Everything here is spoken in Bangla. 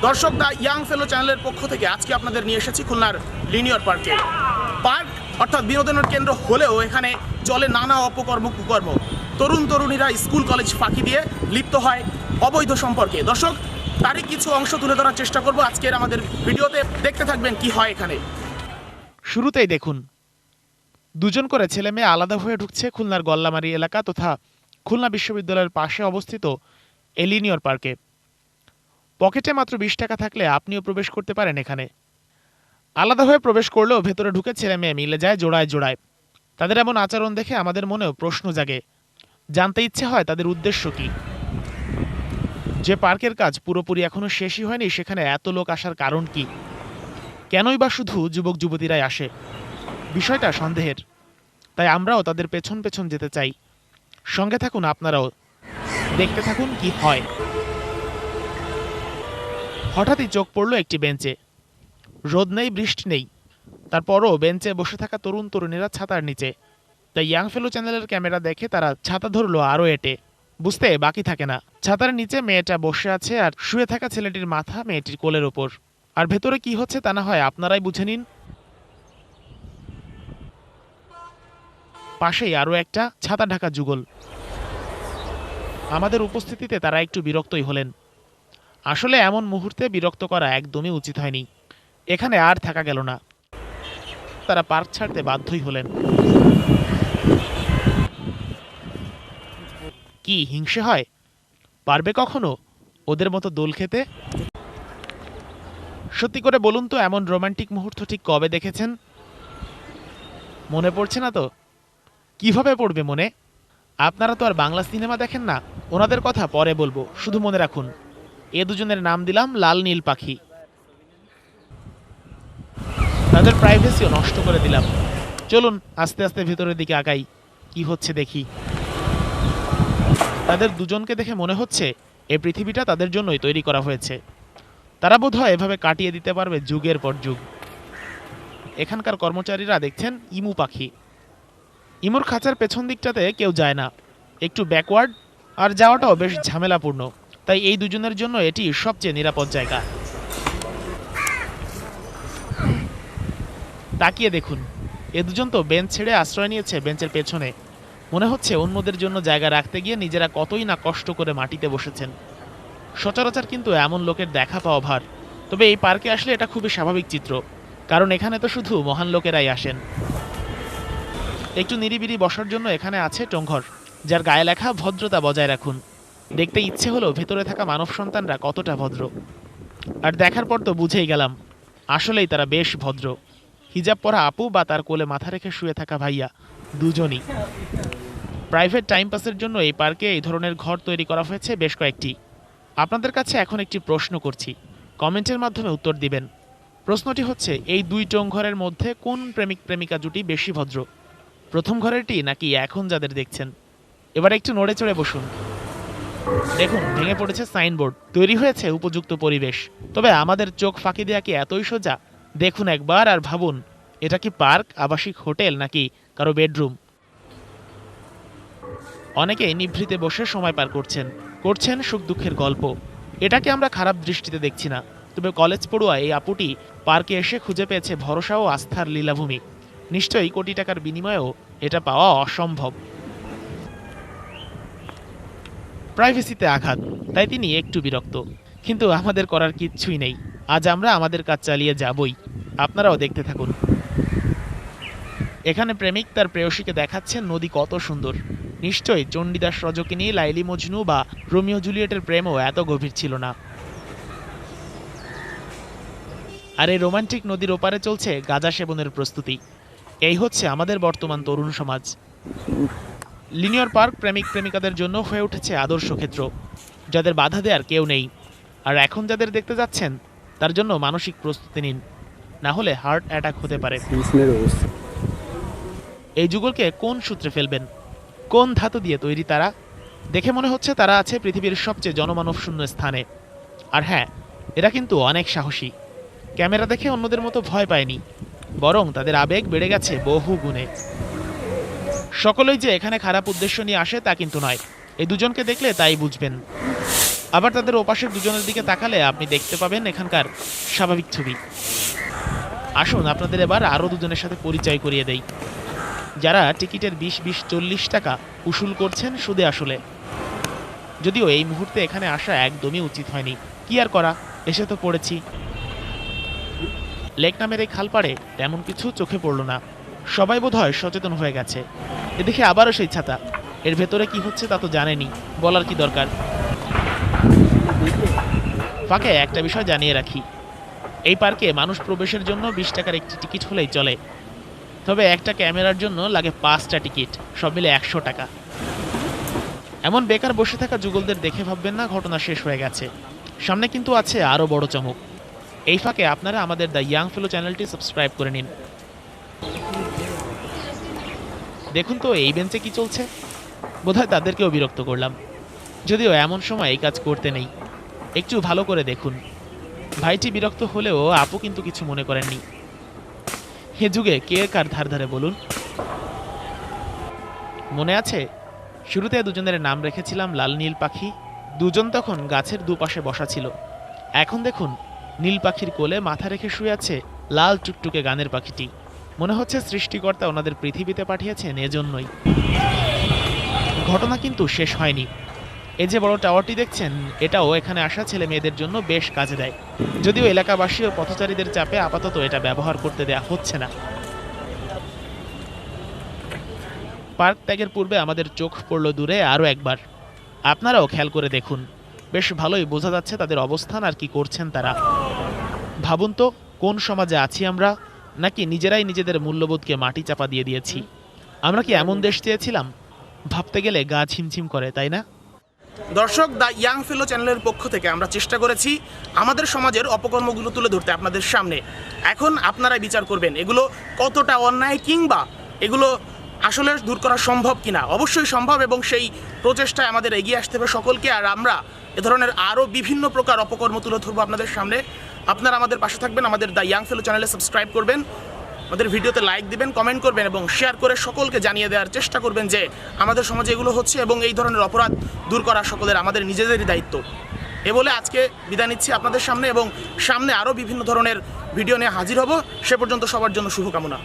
দর্শক, দা ইয়াং ফেলো চ্যানেলের পক্ষ থেকে আজকে আপনাদের নিয়ে এসেছি খুলনার লিনিয়র পার্কে। পার্ক অর্থাৎ বিনোদনের কেন্দ্র হলেও এখানে চলে নানা অপকর্ম কুকর্ম। তরুণ তরুণীরা স্কুল কলেজ ফাঁকি দিয়ে লিপ্ত হয় অবৈধ সম্পর্কে। দর্শক, তারই কিছু অংশ তুলে ধরার চেষ্টা করব আজকের আমাদের ভিডিওতে। দেখতে থাকবেন কি হয় এখানে। শুরুতেই দেখুন, দুজন করে ছেলে মেয়ে আলাদা হয়ে ঢুকছে খুলনার গল্লামারী এলাকা তথা খুলনা বিশ্ববিদ্যালয়ের পাশে অবস্থিত লিনিয়র পার্কে। পকেটে মাত্র 20 টাকা থাকলে আপনিও প্রবেশ করতে পারেন এখানে। আলাদা হয়ে প্রবেশ করলেও ভেতরে ঢুকে ছেলে মেয়ে মিলে যায় জোড়ায় জোড়ায়। তাদের এমন আচরণ দেখে আমাদের মনেও প্রশ্ন জাগে, জানতে ইচ্ছে হয় তাদের উদ্দেশ্য কি। যে পার্কের কাজ পুরোপুরি এখনো শেষই হয়নি, সেখানে এত লোক আসার কারণ কি? কেনই বা শুধু যুবক যুবতীরাই আসে? বিষয়টা সন্দেহের। তাই আমরাও তাদের পেছন পেছন যেতে চাই। সঙ্গে থাকুন আপনারাও, দেখতে থাকুন কি হয়। হঠাৎই চোখ পড়ল একটি বেঞ্চে। রোদ নেই, বৃষ্টি নেই, তারপরও বেঞ্চে বসে থাকা তরুণ তরুণীরা ছাতার নিচে। তাই ইয়াং ফেলো চ্যানেলের ক্যামেরা দেখে তারা ছাতা ধরলো আরও এটে। বুঝতে বাকি থাকে না, ছাতার নিচে মেয়েটা বসে আছে আর শুয়ে থাকা ছেলেটির মাথা মেয়েটির কোলের ওপর। আর ভেতরে কি হচ্ছে তা না হয় আপনারাই বুঝে নিন। পাশেই আরও একটা ছাতা ঢাকা যুগল। আমাদের উপস্থিতিতে তারা একটু বিরক্তই হলেন। আসলে এমন মুহূর্তে বিরক্ত করা একদমই উচিত হয়নি। এখানে আর থাকা গেল না, তারা পার্ক ছাড়তে বাধ্যই হলেন। কি হিংসে হয়? পারবে কখনো ওদের মতো দোল খেতে? সত্যি করে বলুন তো, এমন রোমান্টিক মুহূর্ত ঠিক কবে দেখেছেন? মনে পড়ছে না তো? কিভাবে পড়বে মনে? আপনারা তো আর বাংলা সিনেমা দেখেন না। ওনাদের কথা পরে বলবো, শুধু মনে রাখুন এ দুজনের নাম দিলাম লাল নীল পাখি। তাদের প্রাইভেসিও নষ্ট করে দিলাম। চলুন আস্তে আস্তে ভেতরের দিকে আগাই, কি হচ্ছে দেখি। তাদের দুজনকে দেখে মনে হচ্ছে এই পৃথিবীটা তাদের জন্যই তৈরি করা হয়েছে। তারা বোধহয় এভাবে কাটিয়ে দিতে পারবে যুগের পর যুগ। এখানকার কর্মচারীরা দেখছেন ইমু পাখি। ইমুর খাঁচার পেছন দিকটাতে কেউ যায় না, একটু ব্যাকওয়ার্ড, আর যাওয়াটাও বেশ ঝামেলাপূর্ণ। তাই এই দুজনের জন্য এটি সবচেয়ে নিরাপদ জায়গা। তাকিয়ে দেখুন, এ দুজন তো বেঞ্চ ছেড়ে আশ্রয় নিয়েছে বেঞ্চের পেছনে। মনে হচ্ছে অন্যদের জন্য জায়গা রাখতে গিয়ে নিজেরা কতই না কষ্ট করে মাটিতে বসেছেন। সচরাচর কিন্তু এমন লোকের দেখা পাওয়া ভার। তবে এই পার্কে আসলে এটা খুবই স্বাভাবিক চিত্র, কারণ এখানে তো শুধু মহান লোকেরাই আসেন। একটু নিরিবিলি বসার জন্য এখানে আছে টংঘর, যার গায়ে লেখা ভদ্রতা বজায় রাখুন। দেখতে ইচ্ছে হলো ভেতরে থাকা মানব সন্তানরা কতটা ভদ্র। আর দেখার পর তো বুঝেই গেলাম, আসলেই তারা বেশ ভদ্র। হিজাব পরা আপু বা তার কোলে মাথা রেখে শুয়ে থাকা ভাইয়া, দুজনই। প্রাইভেট টাইম পাসের জন্য এই পার্কে এই ধরনের ঘর তৈরি করা হয়েছে বেশ কয়েকটি। আপনাদের কাছে এখন একটি প্রশ্ন করছি, কমেন্টের মাধ্যমে উত্তর দিবেন। প্রশ্নটি হচ্ছে, এই দুই টংঘরের মধ্যে কোন প্রেমিক প্রেমিকা জুটি বেশি ভদ্র? প্রথম ঘরেরটি নাকি এখন যাদের দেখছেন? এবার একটু নড়ে চড়ে বসুন। দেখুন, ভেঙে পড়েছে সাইনবোর্ড, তৈরি হয়েছে উপযুক্ত পরিবেশ। তবে আমাদের চোখ ফাঁকি দেওয়া কি এতই সোজা? দেখুন একবার আর ভাবুন, এটা কি পার্ক, আবাসিক হোটেল, নাকি কারো বেডরুম? অনেকে নিভৃতে বসে সময় পার করছেন সুখ দুঃখের গল্প। এটাকে আমরা খারাপ দৃষ্টিতে দেখছি না। তবে কলেজ পড়ুয়া এই আপুটি পার্কে এসে খুঁজে পেয়েছে ভরসা ও আস্থার লীলাভূমি। নিশ্চয়ই কোটি টাকার বিনিময়েও এটা পাওয়া অসম্ভব। প্রাইভেসিতে আঘাত, তাই তিনি একটু বিরক্ত। কিন্তু আমাদের করার কিচ্ছুই নেই। আজ আমরা আমাদের কাজ চালিয়ে যাবই। আপনারাও দেখতে থাকুন। এখানে প্রেমিক তার প্রেয়সীকে দেখাচ্ছেন নদী কত সুন্দর। নিশ্চয়ই চণ্ডীদাস রজকিনী, লাইলি মজনু বা রোমিও জুলিয়েটের প্রেমও এত গভীর ছিল না। আর এই রোমান্টিক নদীর ওপারে চলছে গাঁজা সেবনের প্রস্তুতি। এই হচ্ছে আমাদের বর্তমান তরুণ সমাজ। লিনিয়র পার্ক প্রেমিক প্রেমিকাদের জন্য হয়ে উঠেছে আদর্শ ক্ষেত্র, যাদের বাধা দেওয়ার কেউ নেই। আর এখন যাদের দেখতে যাচ্ছেন, তার জন্য মানসিক প্রস্তুতি নিন, না হলে হার্ট অ্যাটাক হতে পারে। এই যুগলকে কোন সূত্রে ফেলবেন? কোন ধাতু দিয়ে তৈরি তারা? দেখে মনে হচ্ছে তারা আছে পৃথিবীর সবচেয়ে জনমানবশূন্য স্থানে। আর হ্যাঁ, এরা কিন্তু অনেক সাহসী। ক্যামেরা দেখে অন্যদের মতো ভয় পায়নি, বরং তাদের আবেগ বেড়ে গেছে বহু গুণে। সকলেই যে এখানে খারাপ উদ্দেশ্য নিয়ে আসে তা কিন্তু নয়। এই দুজনকে দেখলে তাই বুঝবেন। আবার তাদের ওপাশের দুজনের দিকে তাকালে আপনি দেখতে পাবেন এখানকার স্বাভাবিক ছবি। আসুন আপনাদের এবার আরও দুজনের সাথে পরিচয় করিয়ে দেই, যারা টিকিটের 20-40 টাকা উসুল করছেন সুদে আসলে। যদিও এই মুহূর্তে এখানে আসা একদমই উচিত হয়নি, কি আর করা, এসে তো পড়েছি। লেক নামের এই খালপাড়ে তেমন কিছু চোখে পড়ল না, সবাই বোধহয় সচেতন হয়ে গেছে। এদিকে আবারও সেই ছাতা, এর ভেতরে কি হচ্ছে তা তো জানেনি, বলার কি দরকার। ফাঁকে একটা বিষয় জানিয়ে রাখি, এই পার্কে মানুষ প্রবেশের জন্য 20 টাকার একটি টিকিট হলেই চলে, তবে একটা ক্যামেরার জন্য লাগে 5টা টিকিট, সব মিলে 100 টাকা। এমন বেকার বসে থাকা যুগলদের দেখে ভাববেন না ঘটনা শেষ হয়ে গেছে, সামনে কিন্তু আছে আরও বড় চমক। এই ফাঁকে আপনারা আমাদের দ্য ইয়াং ফেলো চ্যানেলটি সাবস্ক্রাইব করে নিন। দেখুন তো এই বেঞ্চে কি চলছে, বোধহয় তাদেরকেও বিরক্ত করলাম, যদিও এমন সময় এই কাজ করতে নেই। একটু ভালো করে দেখুন, ভাইটি বিরক্ত হলেও আপু কিন্তু কিছু মনে করেননি। হে যুগে কে কার ধার ধারে বলুন। মনে আছে শুরুতে দুজনের নাম রেখেছিলাম লাল নীল পাখি, দুজন তখন গাছের দুপাশে বসা ছিল। এখন দেখুন নীল পাখির কোলে মাথা রেখে শুয়ে আছে লাল টুকটুকে গানের পাখিটি। মনে হচ্ছে সৃষ্টিকর্তা ওনাদের পৃথিবীতে পাঠিয়েছেন এজন্যই। ঘটনা কিন্তু শেষ হয়নি, এই যে বড় টাওয়ারটি দেখছেন এটাও এখানে আসা ছেলে মেয়েদের জন্য বেশ কাজে দেয়, যদিও এলাকাবাসী ও পথচারীদের চাপে আপাতত এটা ব্যবহার করতে দেয়া হচ্ছে না। পার্ক ত্যাগের পূর্বে আমাদের চোখ পড়ল দূরে আরও একবার, আপনারাও খেয়াল করে দেখুন, বেশ ভালোই বোঝা যাচ্ছে তাদের অবস্থান আর কি করছেন তারা। ভাবুন তো কোন সমাজে আছি আমরা, নাকি নিজেরাই নিজেদের মূল্যবোধকে মাটি চাপা দিয়ে দিয়েছি। আমরা কি এমন দেশ চেয়েছিলাম? ভাবতে গেলে গা ছিমছিম করে, তাই না? দর্শক, দ্য ইয়াং ফেলো চ্যানেলের পক্ষ থেকে আমরা চেষ্টা করেছি আমাদের সমাজের অপকর্মগুলো তুলে ধরতে আপনাদের সামনে। এখন আপনারাই বিচার করবেন এগুলো কতটা অন্যায়, কিংবা এগুলো আসলে দূর করা সম্ভব কিনা। অবশ্যই সম্ভব, এবং সেই প্রচেষ্টায় আমাদের এগিয়ে আসতে হবে সকলকে। আর আমরা এ ধরনের আরও বিভিন্ন প্রকার অপকর্ম তুলে ধরবো আপনাদের সামনে। আপনারা আমাদের পাশে থাকবেন, আমাদের দ্য ইয়াং ফেলো চ্যানেলে সাবস্ক্রাইব করবেন, আমাদের ভিডিওতে লাইক দিবেন, কমেন্ট করবেন এবং শেয়ার করে সকলকে জানিয়ে দেওয়ার চেষ্টা করবেন যে আমাদের সমাজে এগুলো হচ্ছে এবং এই ধরনের অপরাধ দূর করা সকলের আমাদের নিজেদেরই দায়িত্ব। এ বলে আজকে বিদায় নিচ্ছি আপনাদের সামনে, এবং সামনে আরও বিভিন্ন ধরনের ভিডিও নিয়ে হাজির হব। সে পর্যন্ত সবার জন্য শুভকামনা।